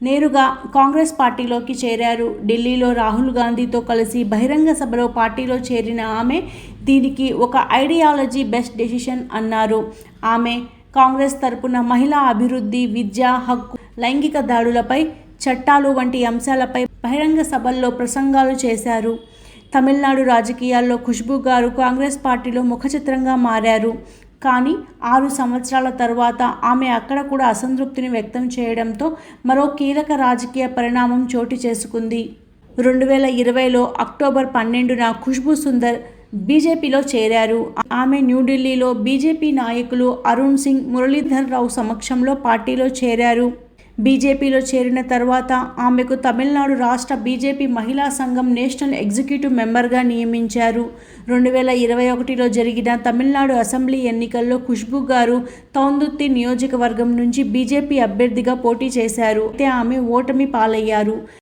నేరుగా కాంగ్రెస్ పార్టీలోకి చేరారు. ఢిల్లీలో రాహుల్ గాంధీతో కలిసి బహిరంగ సభలో పార్టీలో చేరిన ఆమె దీనికి ఒక ఐడియాలజీ బెస్ట్ డెసిషన్ అన్నారు. ఆమె కాంగ్రెస్ తరపున మహిళా అభివృద్ధి, విద్య హక్కు, లైంగిక దాడులపై చట్టాలు వంటి అంశాలపై బహిరంగ సభల్లో ప్రసంగాలు చేశారు. తమిళనాడు రాజకీయాల్లో ఖుష్బూ గారు కాంగ్రెస్ పార్టీలో ముఖచిత్రంగా మారారు. కానీ 6 సంవత్సరాల తర్వాత ఆమె అక్కడ కూడా అసంతృప్తిని వ్యక్తం చేయడంతో మరో కీలక రాజకీయ పరిణామం చోటు చేసుకుంది. 2020లో అక్టోబర్ 12న ఖుష్బూ సుందర్ బీజేపీలో చేరారు. ఆమె న్యూఢిల్లీలో బీజేపీ నాయకులు అరుణ్ సింగ్, మురళీధర్ రావు సమక్షంలో పార్టీలో చేరారు. బీజేపీలో చేరిన తర్వాత ఆమెకు తమిళనాడు రాష్ట్ర బీజేపీ మహిళా సంఘం నేషనల్ ఎగ్జిక్యూటివ్ మెంబర్గా నియమించారు. 2021లో జరిగిన తమిళనాడు అసెంబ్లీ ఎన్నికల్లో ఖుష్బూ గారు తౌందుత్తి నియోజకవర్గం నుంచి బీజేపీ అభ్యర్థిగా పోటీ చేశారు. అయితే ఆమె ఓటమి పాలయ్యారు.